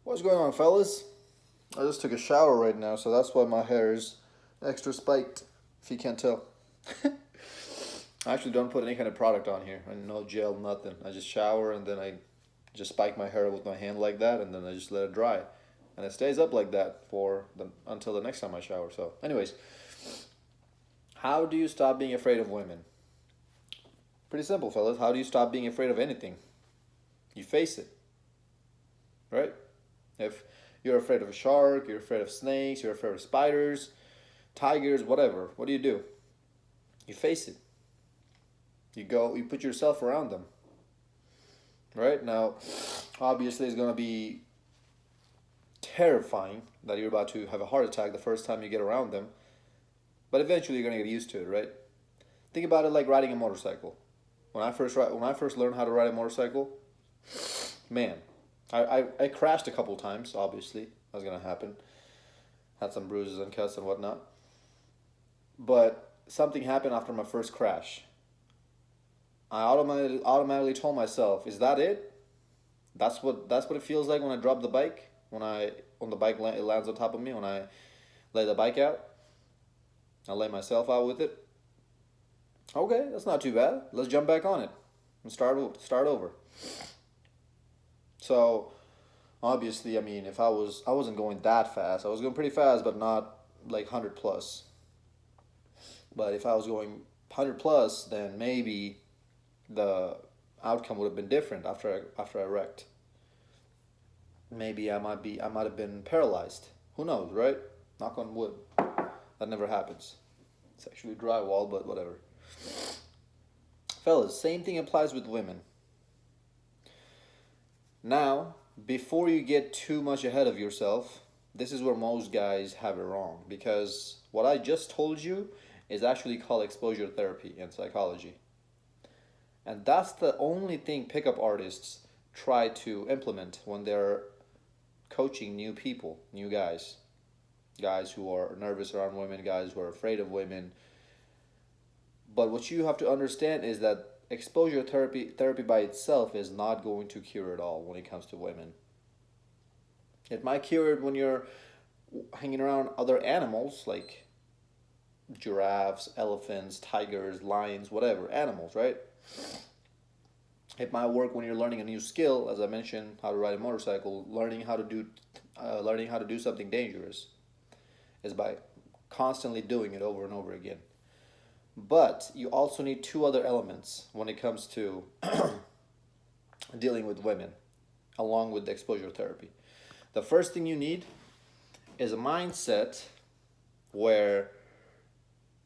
What's going on, fellas? I just took a shower right now, so that's why my hair is extra spiked, if you can't tell. I actually don't put any kind of product on here. No gel, nothing. I just shower and then I just spike my hair with my hand like that, and then I just let it dry. And it stays up like that until the next time I shower. So, anyways, how do you stop being afraid of women? Pretty simple, fellas. How do you stop being afraid of anything? You face it, right? If you're afraid of a shark, you're afraid of snakes, you're afraid of spiders, tigers, whatever, what do? You face it. You put yourself around them, right? Now, obviously, it's going to be terrifying that you're about to have a heart attack the first time you get around them, but eventually you're going to get used to it, right? Think about it like riding a motorcycle. When I first learned how to ride a motorcycle, man, I crashed a couple times. Obviously, that's gonna happen. Had some bruises and cuts and whatnot. But something happened after my first crash. I automatically told myself, "Is that it? That's what it feels like when I drop the bike. When the bike it lands on top of me. When I lay the bike out, I lay myself out with it. Okay, that's not too bad. Let's jump back on it and start over." So obviously, I mean, if I wasn't going that fast. I was going pretty fast, but not like 100 plus. But if I was going 100 plus, then maybe the outcome would have been different after I wrecked. Maybe I might have been paralyzed. Who knows, right? Knock on wood. That never happens. It's actually drywall, but whatever. Fellas, same thing applies with women. Now, before you get too much ahead of yourself, this is where most guys have it wrong, because what I just told you is actually called exposure therapy in psychology. And that's the only thing pickup artists try to implement when they're coaching new people, new guys. Guys who are nervous around women, guys who are afraid of women. But what you have to understand is that exposure therapy by itself is not going to cure it all when it comes to women. It might cure it when you're hanging around other animals like giraffes, elephants, tigers, lions, whatever, animals, right? It might work when you're learning a new skill, as I mentioned, how to ride a motorcycle, learning how to do something dangerous is by constantly doing it over and over again. But you also need two other elements when it comes to dealing with women, along with the exposure therapy. The first thing you need is a mindset where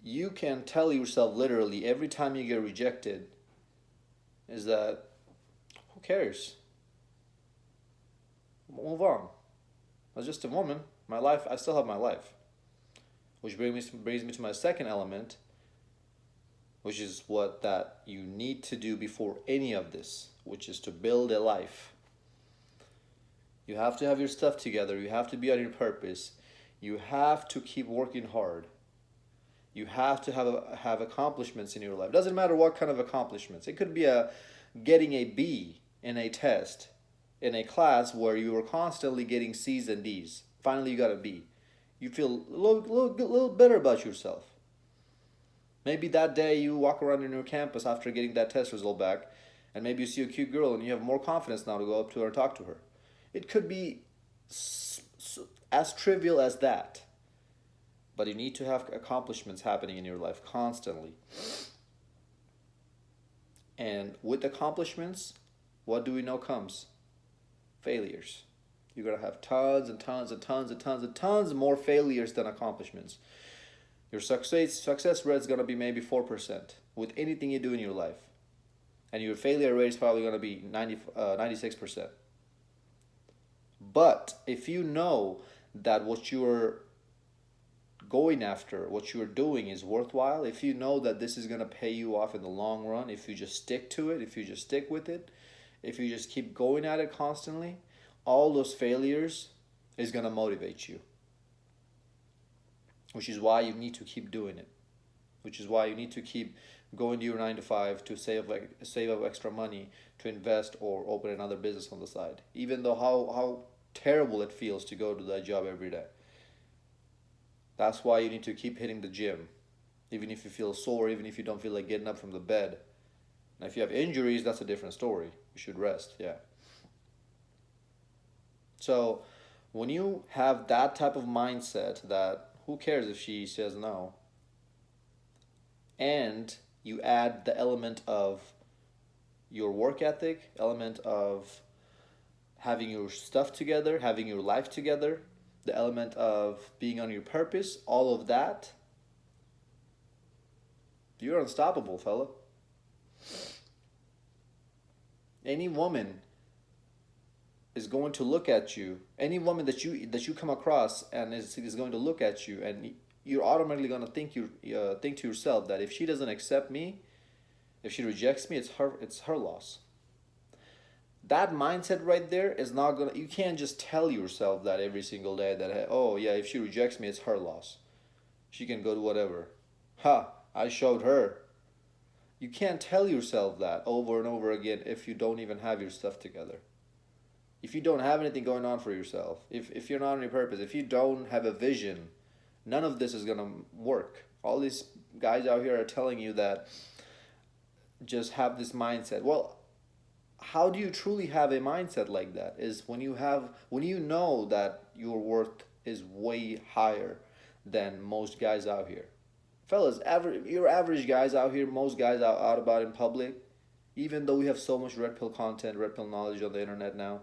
you can tell yourself literally every time you get rejected is that who cares? Move on. I was just a woman. My life, I still have my life. Which brings me to my second element, which is what that you need to do before any of this, which is to build a life. You have to have your stuff together. You have to be on your purpose. You have to keep working hard. You have to have accomplishments in your life. Doesn't matter what kind of accomplishments. It could be getting a B in a test in a class where you were constantly getting C's and D's. Finally, you got a B. You feel a little better about yourself. Maybe that day you walk around in your campus after getting that test result back, and maybe you see a cute girl and you have more confidence now to go up to her and talk to her. It could be as trivial as that, but you need to have accomplishments happening in your life constantly. And with accomplishments, what do we know comes? Failures. You're going to have tons and tons and tons and tons and tons more failures than accomplishments. Your success rate is going to be maybe 4% with anything you do in your life. And your failure rate is probably going to be 96%. But if you know that what you're going after, what you're doing is worthwhile, if you know that this is going to pay you off in the long run, if you just stick to it, if you just stick with it, if you just keep going at it constantly, all those failures is going to motivate you. Which is why you need to keep doing it. Which is why you need to keep going to your 9 to 5 to save up extra money to invest or open another business on the side. Even though how terrible it feels to go to that job every day. That's why you need to keep hitting the gym, even if you feel sore, even if you don't feel like getting up from the bed. Now, if you have injuries, that's a different story. You should rest, yeah. So, when you have that type of mindset that who cares if she says no, and you add the element of your work ethic, element of having your stuff together, having your life together, the element of being on your purpose, all of that, you're unstoppable, fella. Any woman is going to look at you. Any woman that you come across and is going to look at you, and you're automatically going to think to yourself that if she doesn't accept me, if she rejects me, it's her loss. That mindset right there is not gonna. You can't just tell yourself that every single day that, hey, oh yeah, if she rejects me, it's her loss. She can go to whatever. Ha! I showed her. You can't tell yourself that over and over again if you don't even have your stuff together. If you don't have anything going on for yourself, if you're not on your purpose, if you don't have a vision, none of this is gonna work. All these guys out here are telling you that just have this mindset. Well, how do you truly have a mindset like that? Is when you know that your worth is way higher than most guys out here. Fellas, your average guys out here, most guys out about in public, even though we have so much red pill content, red pill knowledge on the internet now,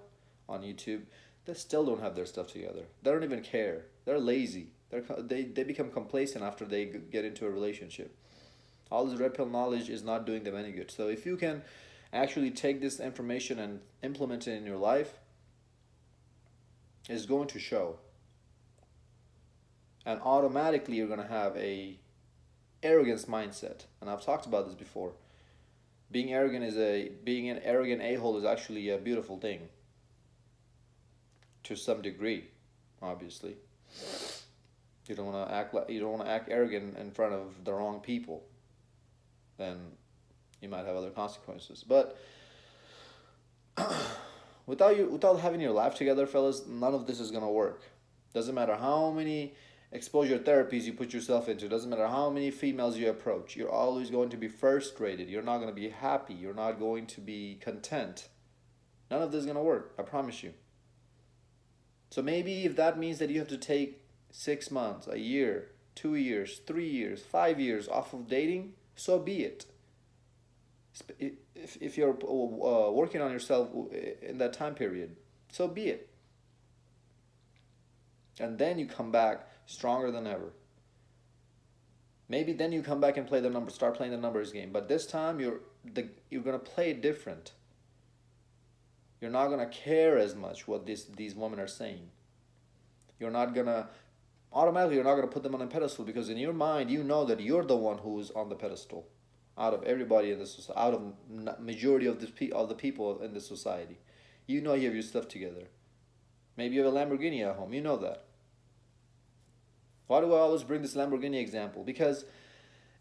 on YouTube, they still don't have their stuff together. They don't even care. They're lazy. They become complacent after they get into a relationship. All this red pill knowledge is not doing them any good. So if you can actually take this information and implement it in your life, it's going to show. And automatically you're going to have a arrogance mindset. And I've talked about this before. Being an arrogant a-hole is actually a beautiful thing. To some degree, obviously. You don't want to act arrogant in front of the wrong people. Then you might have other consequences. But without having your life together, fellas, none of this is gonna work. Doesn't matter how many exposure therapies you put yourself into. Doesn't matter how many females you approach. You're always going to be frustrated. You're not gonna be happy. You're not going to be content. None of this is gonna work. I promise you. So maybe if that means that you have to take 6 months, a year, 2 years, 3 years, 5 years off of dating, so be it. If you're working on yourself in that time period, so be it. And then you come back stronger than ever. Maybe then you come back and start playing the numbers game. But this time you're gonna play it different. You're not gonna care as much what these women are saying. You're not gonna put them on a pedestal, because in your mind you know that you're the one who is on the pedestal out of everybody in this society, out of majority of the people in this society. You know you have your stuff together. Maybe you have a Lamborghini at home. You know that. Why do I always bring this Lamborghini example? Because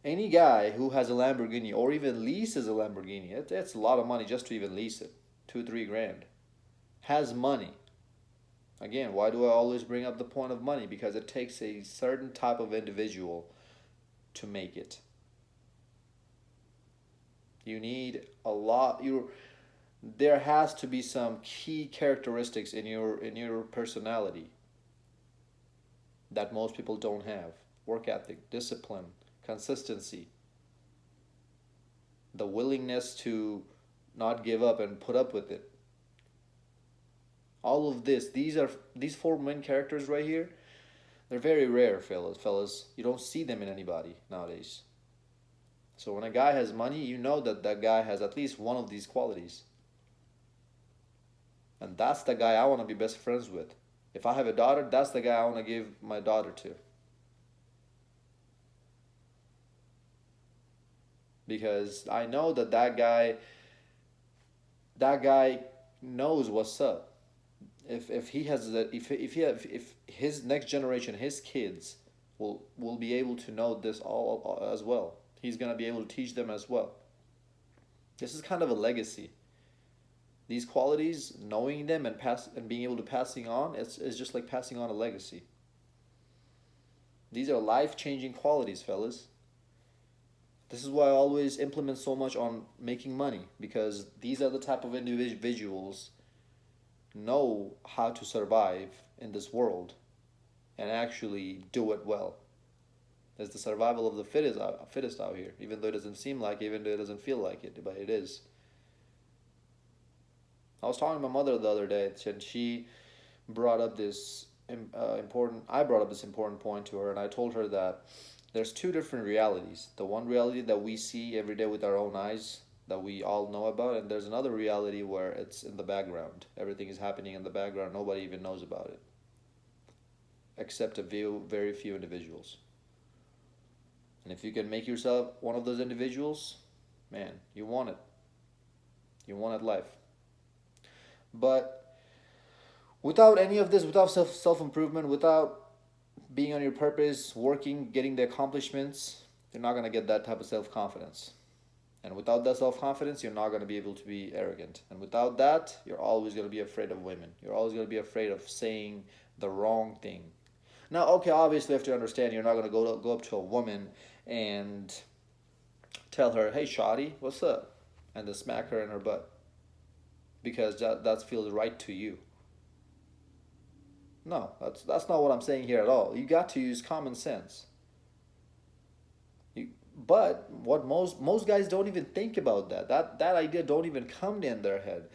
any guy who has a Lamborghini or even leases a Lamborghini, it's a lot of money just to even lease it, 2-3 grand, has money. Again, why do I always bring up the point of money? Because it takes a certain type of individual to make it. You need a lot. There has to be some key characteristics in your personality that most people don't have. Work ethic, discipline, consistency, the willingness to not give up and put up with it. All of these 4 main characters right here, they're very rare, fellas. You don't see them in anybody nowadays. So when a guy has money, you know that guy has at least one of these qualities. And that's the guy I want to be best friends with. If I have a daughter, that's the guy I want to give my daughter to. Because I know that guy knows what's up. If his next generation, his kids will be able to know this all as well. He's gonna be able to teach them as well. This is kind of a legacy. These qualities, knowing them and being able to passing on, it's just like passing on a legacy. These are life-changing qualities, fellas. This is why I always implement so much on making money, because these are the type of individuals know how to survive in this world and actually do it well. It's the survival of the fittest out here, even though it doesn't seem like it, even though it doesn't feel like it, but it is. I was talking to my mother the other day, and she brought up this important. I brought up this important point to her, and I told her that there's two different realities. The one reality that we see every day with our own eyes, that we all know about, and there's another reality where it's in the background. Everything is happening in the background. Nobody even knows about it, except a few, very few individuals. And if you can make yourself one of those individuals, man, you want it. You wanted life. But without any of this, without self improvement, without being on your purpose, working, getting the accomplishments, you're not gonna get that type of self confidence. And without that self confidence, you're not gonna be able to be arrogant. And without that, you're always gonna be afraid of women. You're always gonna be afraid of saying the wrong thing. Now, okay, obviously, you have to understand you're not gonna go up to a woman and tell her, "Hey, shawty, what's up?" and then smack her in her butt, because that feels right to you. No, that's not what I'm saying here at all. You got to use common sense. But what most guys don't even think about that idea don't even come in their head.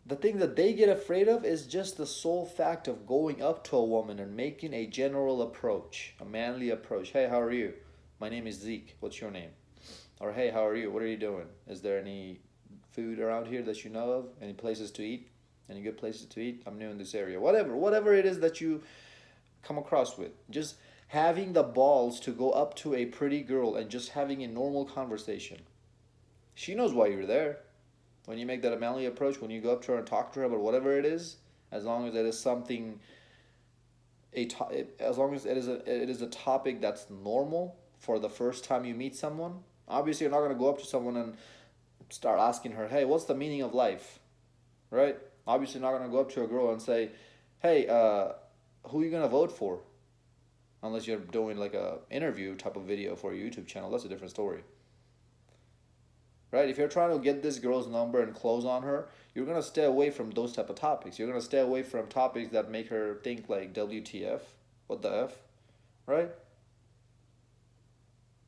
The thing that they get afraid of is just the sole fact of going up to a woman and making a general approach, a manly approach. "Hey, how are you? My name is Zeke. What's your name?" Or, "Hey, how are you? What are you doing? Is there any food around here that you know of? Any places to eat? Any good places to eat? I'm new in this area." Whatever it is that you come across with. Just having the balls to go up to a pretty girl and just having a normal conversation. She knows why you're there. When you make that manly approach, when you go up to her and talk to her about whatever it is, as long as it is something, as long as it is a topic that's normal for the first time you meet someone. Obviously, you're not going to go up to someone and start asking her, "Hey, what's the meaning of life?" Right? Obviously, you're not going to go up to a girl and say, "Hey, who are you going to vote for?" Unless you're doing like a interview type of video for a YouTube channel. That's a different story. Right? If you're trying to get this girl's number and close on her, you're going to stay away from those type of topics. You're going to stay away from topics that make her think like, "WTF? What the F?" Right?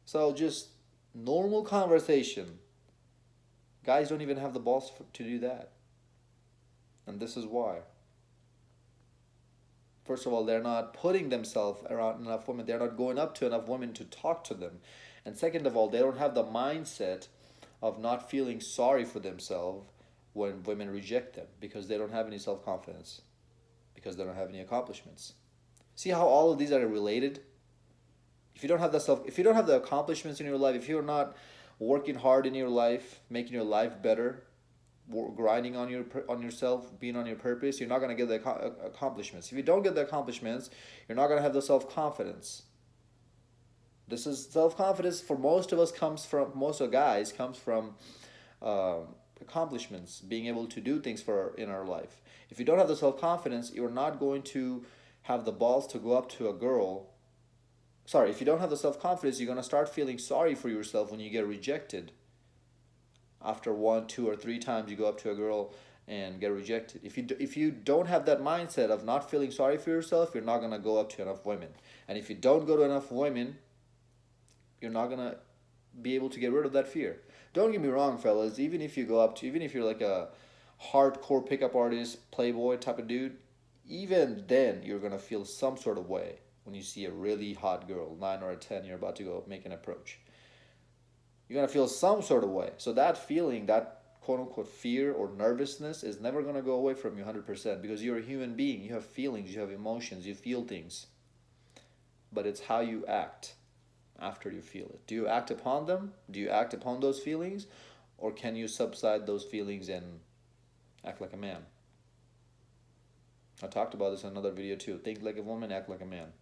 So just normal conversation. Guys don't even have the balls to do that. And this is why. First of all, they're not putting themselves around enough women. They're not going up to enough women to talk to them. And second of all, they don't have the mindset of not feeling sorry for themselves when women reject them, because they don't have any self-confidence, because they don't have any accomplishments. See how all of these are related? If you don't have the accomplishments in your life, if you're not working hard in your life, making your life better, grinding on yourself, being on your purpose, you're not going to get the accomplishments. If you don't get the accomplishments, you're not going to have the self-confidence. This is self-confidence for most of us most of guys comes from accomplishments, being able to do things in our life. If you don't have the self-confidence, you're not going to have the balls to go up to a girl. Sorry, if you don't have the self-confidence, you're going to start feeling sorry for yourself when you get rejected. After 1, 2, or 3 times you go up to a girl and get rejected. If you don't have that mindset of not feeling sorry for yourself, you're not going to go up to enough women. And if you don't go to enough women, you're not going to be able to get rid of that fear. Don't get me wrong, fellas. Even if you're like a hardcore pickup artist, playboy type of dude, even then you're going to feel some sort of way when you see a really hot girl, 9 or a 10, you're about to go make an approach. You're going to feel some sort of way. So that feeling, that quote-unquote fear or nervousness is never going to go away from you 100%, because you're a human being. You have feelings, you have emotions, you feel things. But it's how you act after you feel it. Do you act upon them? Do you act upon those feelings? Or can you subside those feelings and act like a man? I talked about this in another video too. Think like a woman, act like a man.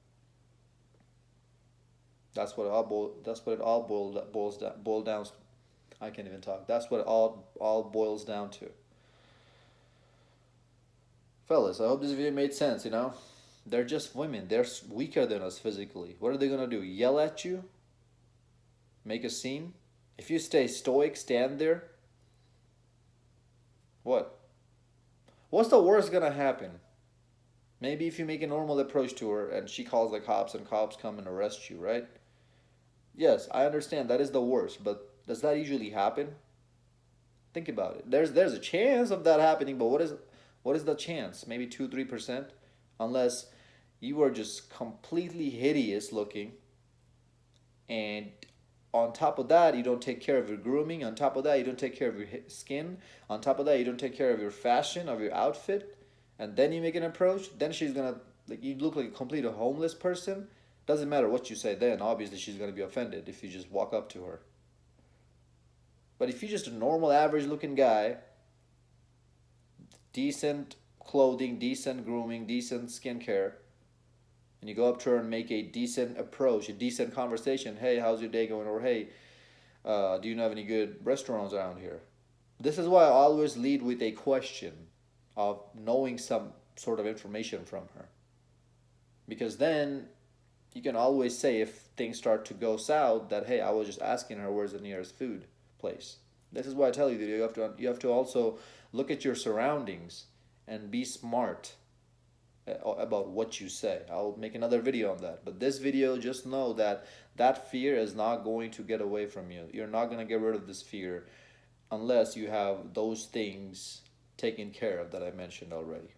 That's what it all boils down. I can't even talk. That's what it all boils down to. Fellas, I hope this video made sense, They're just women. They're weaker than us physically. What are they gonna do? Yell at you? Make a scene? If you stay stoic, stand there, what? What's the worst gonna happen? Maybe if you make a normal approach to her and she calls the cops and cops come and arrest you, right? Yes, I understand that is the worst, but does that usually happen? Think about it. There's a chance of that happening, but what is the chance? Maybe 2-3%, unless you are just completely hideous looking, and on top of that, you don't take care of your grooming. On top of that, you don't take care of your skin. On top of that, you don't take care of your fashion, of your outfit, and then you make an approach. Then she's gonna like you look like a complete homeless person. Doesn't matter what you say. Then obviously she's gonna be offended if you just walk up to her. But if you're just a normal, average-looking guy, decent clothing, decent grooming, decent skincare, and you go up to her and make a decent approach, a decent conversation. Hey, how's your day going? Or hey, do you know of any good restaurants around here? This is why I always lead with a question of knowing some sort of information from her. Because then you can always say if things start to go south that hey, I was just asking her where's the nearest food place. This is why I tell you that you have to also look at your surroundings and be smart about what you say. I'll make another video on that. But this video, just know that that fear is not going to get away from you. You're not going to get rid of this fear unless you have those things taken care of that I mentioned already.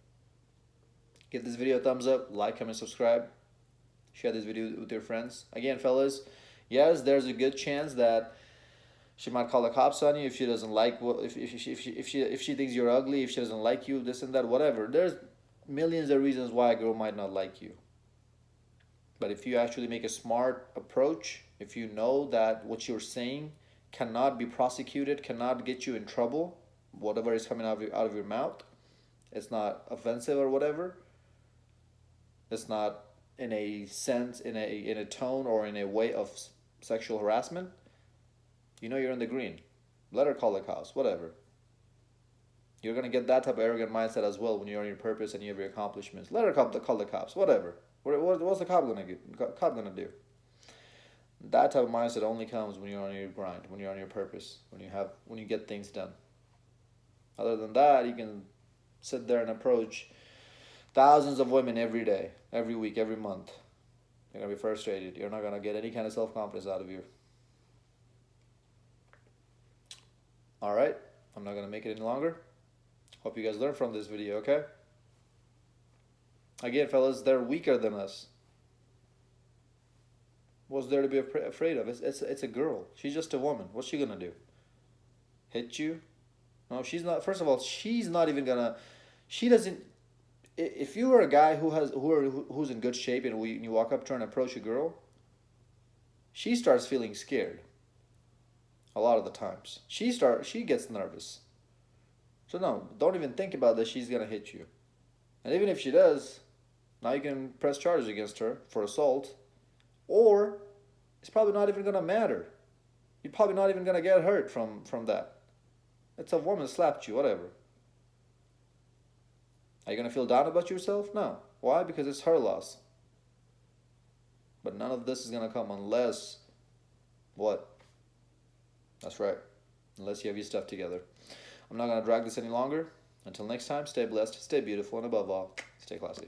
Give this video a thumbs up, like, comment, subscribe. Share this video with your friends. Again, fellas, yes, there's a good chance that she might call the cops on you if she doesn't like if she thinks you're ugly, if she doesn't like you, this and that, whatever. There's millions of reasons why a girl might not like you. But if you actually make a smart approach, if you know that what you're saying cannot be prosecuted, cannot get you in trouble, whatever is coming out of your mouth, it's not offensive or whatever. It's not in a sense, in a tone, or in a way of sexual harassment. You're in the green. Let her call the cops, whatever. You're going to get that type of arrogant mindset as well when you're on your purpose and you have your accomplishments. Let her call the cops, whatever. What's the cop going to do? That type of mindset only comes when you're on your grind, when you're on your purpose, when you get things done. Other than that, you can sit there and approach thousands of women every day, every week, every month. You're going to be frustrated. You're not going to get any kind of self-confidence out of you. Alright, I'm not going to make it any longer. Hope you guys learned from this video, okay? Again, fellas, they're weaker than us. What's there to be afraid of? It's a girl. She's just a woman. What's she going to do? Hit you? No, she's not. First of all, she's not even going to... She doesn't... If you are a guy who's in good shape and you walk up to her and approach a girl, she starts feeling scared. A lot of the times. She gets nervous. So no, don't even think about that she's going to hit you. And even if she does, now you can press charges against her for assault. Or it's probably not even going to matter. You're probably not even going to get hurt from that. It's a woman slapped you, whatever. Are you going to feel down about yourself? No. Why? Because it's her loss. But none of this is going to come unless... What? That's right. Unless you have your stuff together. I'm not going to drag this any longer. Until next time, stay blessed, stay beautiful, and above all, stay classy.